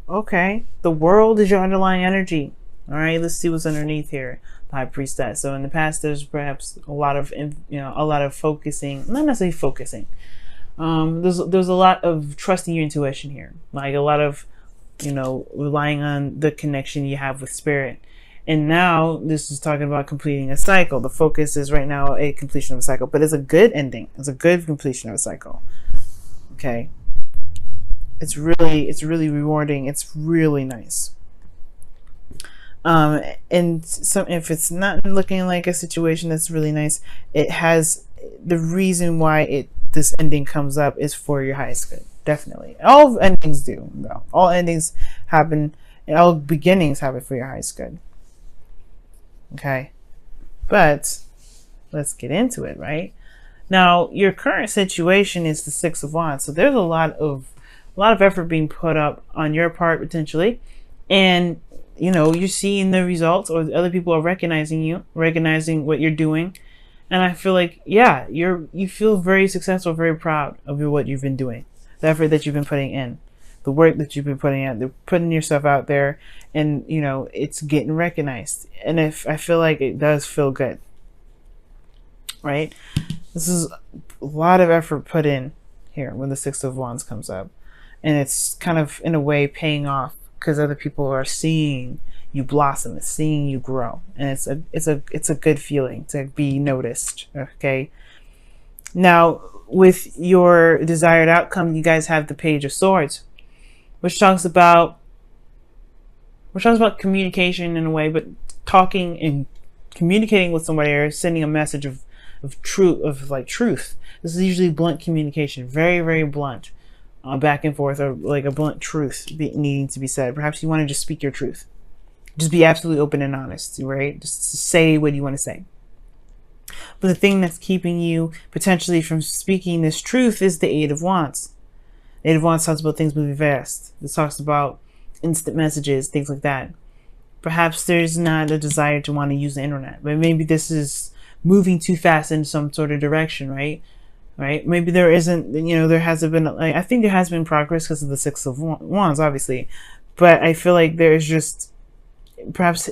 Okay. The world is your underlying energy. All right. Let's see what's underneath here. The high priestess. So in the past, there's perhaps a lot of, a lot of focusing, not necessarily focusing. There's a lot of trusting your intuition here. Like a lot of, relying on the connection you have with spirit. And now this is talking about completing a cycle. The focus is right now a completion of a cycle, but it's a good ending. It's a good completion of a cycle. Okay. It's really rewarding. It's really nice. And some, if it's not looking like a situation that's really nice, it has the reason why this ending comes up is for your highest good. Definitely, all endings do. No, all endings happen, and all beginnings happen for your highest good. Okay, but let's get into it. Right now, your current situation is the Six of Wands, so there's a lot of effort being put up on your part potentially, and you're seeing the results, or other people are recognizing what you're doing. And I feel like, yeah, you feel very successful, very proud of what you've been doing, the effort that you've been putting in, the work that you've been putting out, they're putting yourself out there, and it's getting recognized. And if I feel like it does feel good, right? This is a lot of effort put in here when the Six of Wands comes up, and it's kind of in a way paying off because other people are seeing you blossom, it's seeing you grow, and it's a good feeling to be noticed. Okay. Now, with your desired outcome, you guys have the Page of Swords, which talks about communication in a way, but talking and communicating with somebody or sending a message of truth. This is usually blunt communication, very, very blunt, back and forth, or like a blunt truth needing to be said. Perhaps you want to just speak your truth. Just be absolutely open and honest, right? Just say what you want to say. But the thing that's keeping you potentially from speaking this truth is the Eight of Wands. The Eight of Wands talks about things moving fast. It talks about instant messages, things like that. Perhaps there's not a desire to want to use the internet, but maybe this is moving too fast in some sort of direction, right? Right? Maybe there isn't, there hasn't been, I think there has been progress because of the Six of Wands, obviously. But I feel like there's just, perhaps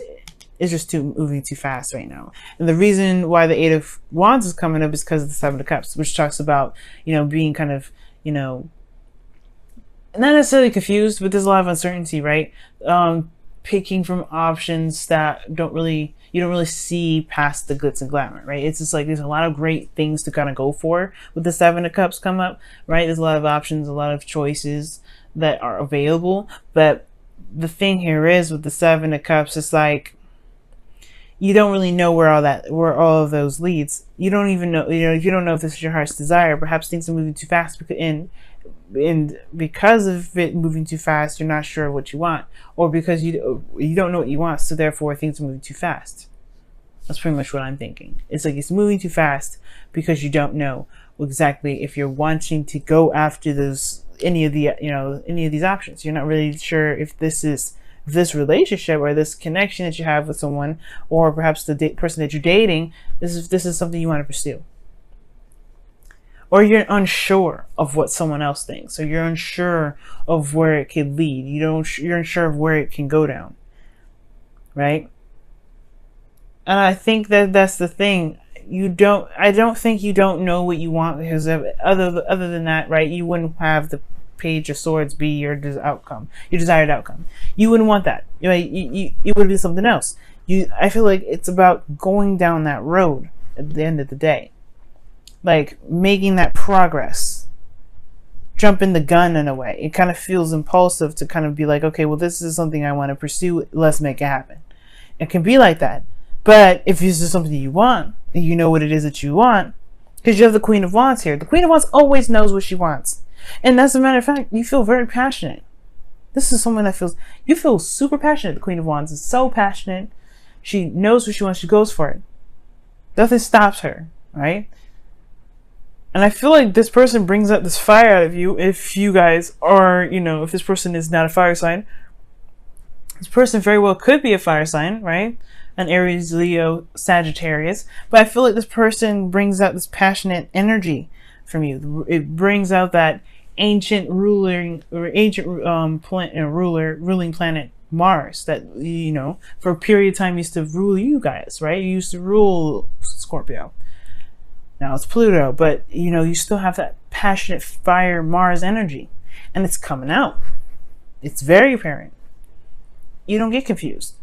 it's just moving too fast right now. And the reason why the Eight of Wands is coming up is because of the Seven of Cups, which talks about, being kind of, not necessarily confused, but there's a lot of uncertainty, right? Picking from options that you don't really see past the glitz and glamour, right? It's just like there's a lot of great things to kind of go for with the Seven of Cups come up, right? There's a lot of options, a lot of choices that are available, but the thing here is with the Seven of Cups, it's like you don't really know where all of those leads. You don't even know, if you don't know if this is your heart's desire, perhaps things are moving too fast, and because of it moving too fast, you're not sure what you want, or because you don't know what you want, so therefore things are moving too fast. That's pretty much what I'm thinking. It's like it's moving too fast because you don't know exactly if you're wanting to go after any of these options. You're not really sure if this relationship or this connection that you have with someone, or perhaps the person that you're dating, this is something you want to pursue. Or you're unsure of what someone else thinks, or you're unsure of where it could lead. You're unsure of where it can go down, right? And I think that's the thing. I don't think you don't know what you want, because other than that, right? You wouldn't have the Page of Swords be your desired outcome. You wouldn't want that. It would be something else. I feel like it's about going down that road at the end of the day, like making that progress, jumping the gun in a way. It kind of feels impulsive to kind of be like, okay, well, this is something I want to pursue. Let's make it happen. It can be like that. But if this is something you want, and you know what it is that you want, because you have the Queen of Wands here. The Queen of Wands always knows what she wants. And as a matter of fact, you feel very passionate. This is someone that you feel super passionate. The Queen of Wands is so passionate. She knows what she wants. She goes for it. Nothing stops her, right? And I feel like this person brings out this fire out of you. If you guys are, if this person is not a fire sign, this person very well could be a fire sign, right? An Aries, Leo, Sagittarius. But I feel like this person brings out this passionate energy from you. It brings out that ancient ruling or ancient ruling planet Mars that, you know, for a period of time used to rule you guys, right? You used to rule Scorpio. Now it's Pluto, but you know, you still have that passionate fire Mars energy, and it's coming out. It's very apparent. You don't get confused.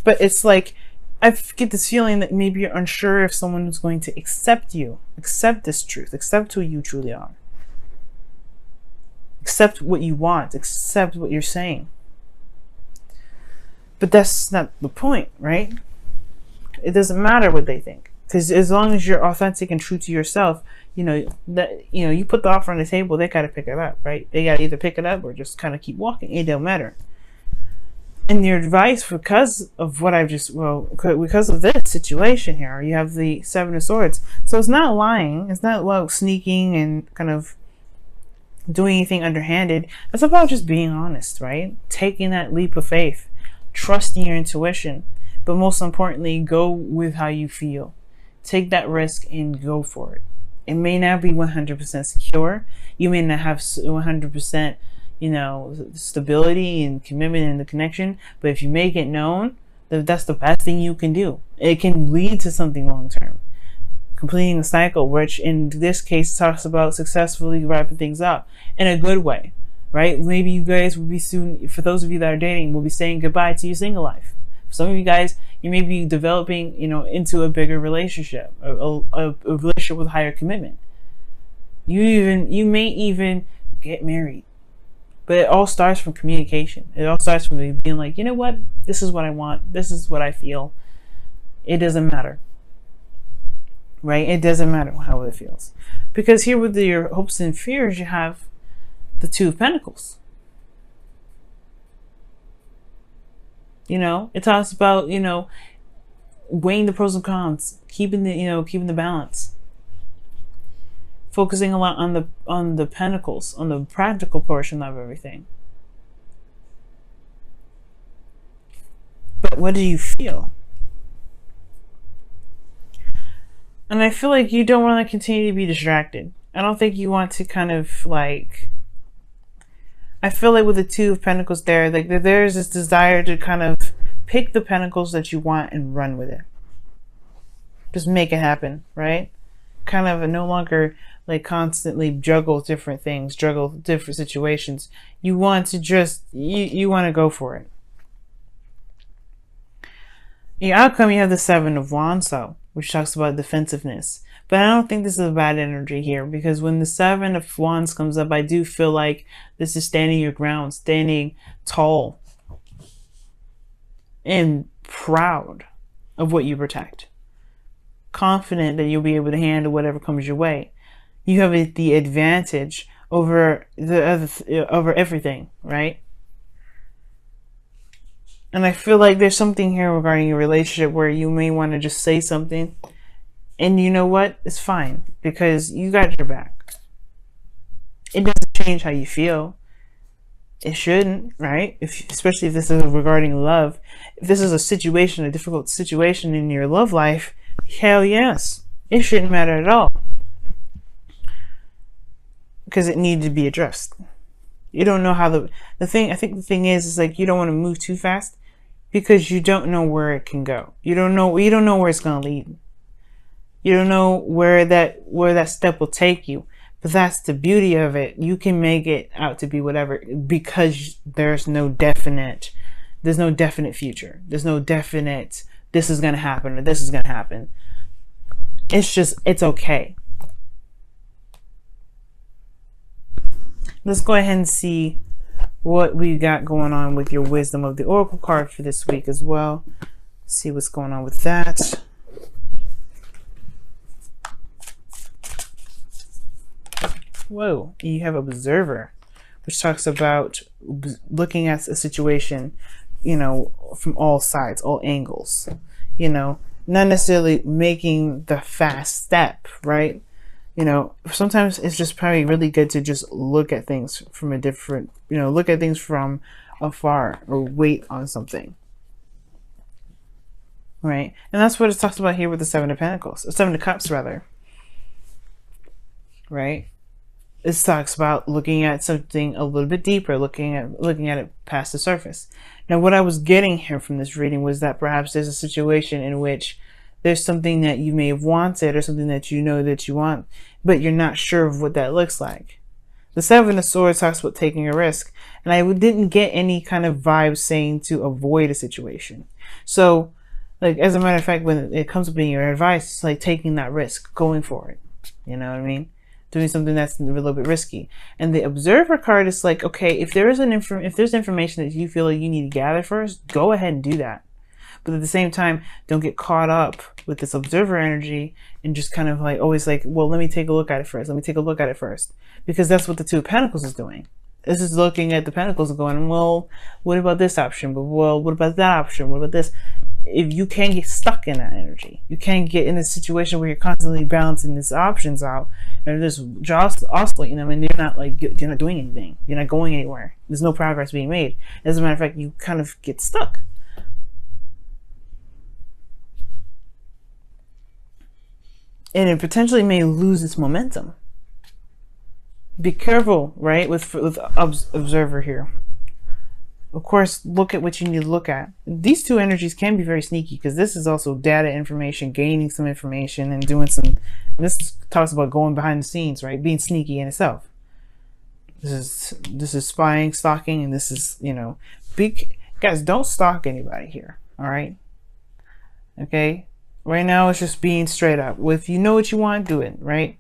But it's like, I get this feeling that maybe you're unsure if someone is going to accept you, accept this truth, accept who you truly are, accept what you want, accept what you're saying. But that's not the point, right? It doesn't matter what they think, because as long as you're authentic and true to yourself, you know that, you know, you put the offer on the table, they gotta pick it up, right? They gotta either pick it up or just kind of keep walking. It don't matter. And your advice, because of what I've just, well, because of this situation here, you have the Seven of Swords. So it's not lying. It's not about sneaking and kind of doing anything underhanded. It's about just being honest, right? Taking that leap of faith, trusting your intuition, but most importantly, go with how you feel. Take that risk and go for it. It may not be 100% secure. You may not have 100%, you know, stability and commitment in the connection, but if you make it known, that's the best thing you can do. It can lead to something long term. Completing a cycle, which in this case talks about successfully wrapping things up in a good way, right? Maybe you guys will be soon, for those of you that are dating, will be saying goodbye to your single life. For some of you guys, you may be developing, you know, into a bigger relationship, a relationship with higher commitment. You may even get married. But it all starts from communication. It all starts from being like, you know what? This is what I want. This is what I feel. It doesn't matter. Right? It doesn't matter how it feels. Because here with your hopes and fears, you have the Two of Pentacles. You know, it talks about, you know, weighing the pros and cons, keeping the balance. Focusing a lot on the pentacles, on the practical portion of everything. But what do you feel? And I feel like you don't want to continue to be distracted. I don't think you want to kind of like, I feel like with the Two of Pentacles there, like there's this desire to kind of pick the pentacles that you want and run with it. Just make it happen, right? Kind of no longer like constantly juggle different things, juggle different situations. You want to just, you want to go for it. The outcome, you have the Seven of Wands, though, which talks about defensiveness. But I don't think this is a bad energy here, because when the Seven of Wands comes up, I do feel like this is standing your ground, standing tall and proud of what you protect. Confident that you'll be able to handle whatever comes your way. You have the advantage over over everything, right? And I feel like there's something here regarding your relationship where you may want to just say something, and you know what? It's fine, because you got your back. It doesn't change how you feel. It shouldn't, right? Especially if this is regarding love. If this is a situation, a difficult situation in your love life, hell yes, it shouldn't matter at all. Because it needed to be addressed. You don't know how I think the thing is like, you don't want to move too fast, because you don't know where it can go. You don't know where it's going to lead. You don't know where that step will take you. But that's the beauty of it. You can make it out to be whatever, because there's no definite future. There's no definite, this is going to happen or this is going to happen. It's okay. Let's go ahead and see what we got going on with your Wisdom of the Oracle card for this week as well. See what's going on with that. Whoa, you have Observer, which talks about looking at a situation, you know, from all sides, all angles, you know, not necessarily making the fast step, right? You know, sometimes it's just probably really good to just look at things from a different, you know, look at things from afar, or wait on something. Right? And that's what it talks about here with the Seven of Pentacles, Seven of Cups rather. Right? This talks about looking at something a little bit deeper, looking at it past the surface. Now, what I was getting here from this reading was that perhaps there's a situation in which there's something that you may have wanted or something that you know that you want, but you're not sure of what that looks like. The Seven of Swords talks about taking a risk, and I didn't get any kind of vibe saying to avoid a situation. So, like, as a matter of fact, when it comes to being your advice, it's like taking that risk, going for it. You know what I mean? Doing something that's a little bit risky. And the Observer card is like, okay, if there's information that you feel like you need to gather first, go ahead and do that. But at the same time, don't get caught up with this Observer energy and just kind of like always like, well, let me take a look at it first. Let me take a look at it first. Because that's what the Two of Pentacles is doing. This is looking at the Pentacles and going, well, what about this option? But well, what about that option? What about this? If you can't get stuck in that energy, you can't get in a situation where you're constantly balancing these options out and just oscillating them, and you're not doing anything. You're not going anywhere. There's no progress being made. As a matter of fact, you kind of get stuck. And it potentially may lose its momentum. Be careful, right, with Observer here. Of course, look at what you need to look at. These two energies can be very sneaky because this is also data information, gaining some information and doing some, this talks about going behind the scenes, right? Being sneaky in itself. This is spying, stalking, and this is, you know, guys, don't stalk anybody here, all right? Okay? Right now it's just being straight up. If you know what you want, do it, right?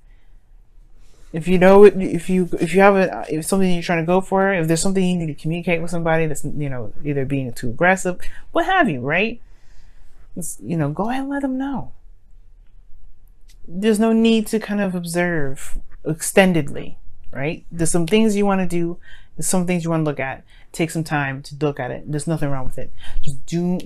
If you know it, if you have something you're trying to go for, if there's something you need to communicate with somebody that's, you know, either being too aggressive, what have you, right? It's, you know, go ahead and let them know. There's no need to kind of observe extendedly, right? There's some things you want to do. There's some things you want to look at. Take some time to look at it. There's nothing wrong with it. You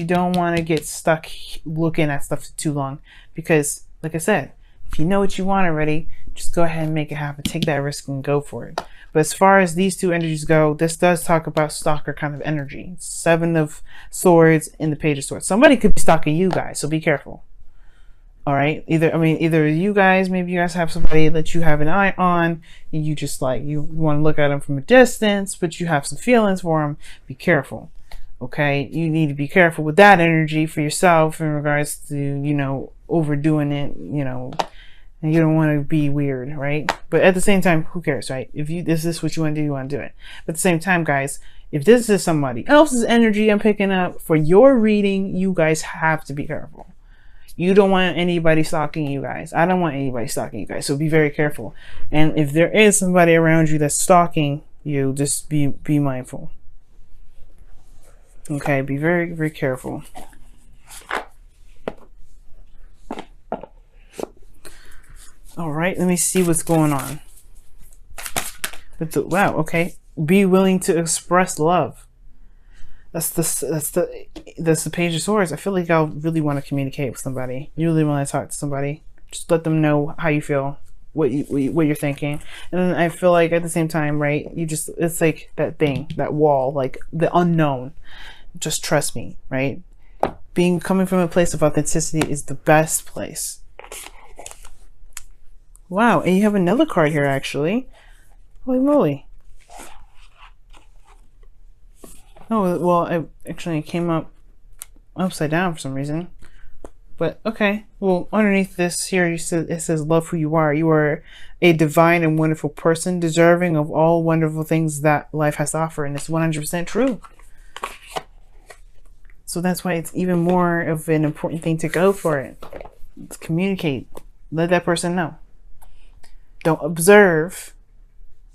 don't want to get stuck looking at stuff too long, because like I said, if you know what you want already, just go ahead and make it happen. Take that risk and go for it. But as far as these two energies go, this does talk about stalker kind of energy. Seven of Swords and the Page of Swords. Somebody could be stalking you guys, so be careful. All right, either you guys, maybe you guys have somebody that you have an eye on, and you just like, you want to look at them from a distance, but you have some feelings for them. Be careful. Okay, you need to be careful with that energy for yourself in regards to, you know, overdoing it, you know, and you don't want to be weird, right? But at the same time, who cares, right? If this is what you want to do, you want to do it. But at the same time, guys, if this is somebody else's energy I'm picking up for your reading, you guys have to be careful. You don't want anybody stalking you guys. I don't want anybody stalking you guys. So be very careful. And if there is somebody around you that's stalking you, just be mindful. Okay, be very, very careful. All right, let me see what's going on. Wow, okay. Be willing to express love. That's the Page of Swords. I feel like I'll really want to communicate with somebody. You really want to talk to somebody. Just let them know how you feel, what you're thinking. And then I feel like at the same time, right, it's like that thing, that wall, like the unknown. Just trust me, right? Coming from a place of authenticity is the best place. Wow, and you have another card here actually. Holy moly. Oh, well, it came up upside down for some reason. But okay, well, underneath this here, it says, love who you are. You are a divine and wonderful person, deserving of all wonderful things that life has to offer. And it's 100% true. So that's why it's even more of an important thing to go for it. Let's communicate. Let that person know. Don't observe,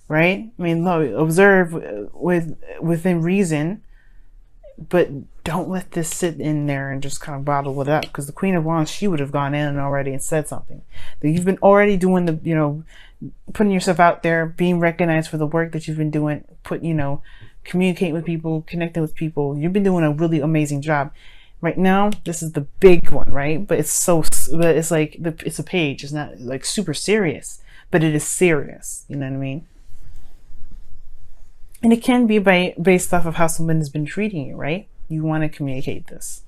right? I mean, no, observe within reason, but don't let this sit in there and just kind of bottle it up, because the Queen of Wands, she would have gone in already and said something. That you've been already doing the, you know, putting yourself out there, being recognized for the work that you've been doing, communicating with people, connecting with people. You've been doing a really amazing job. Right now, this is the big one, right? But it's like it's a page. It's not like super serious, but it is serious. You know what I mean? And it can be based off of how someone has been treating you, right? You want to communicate this.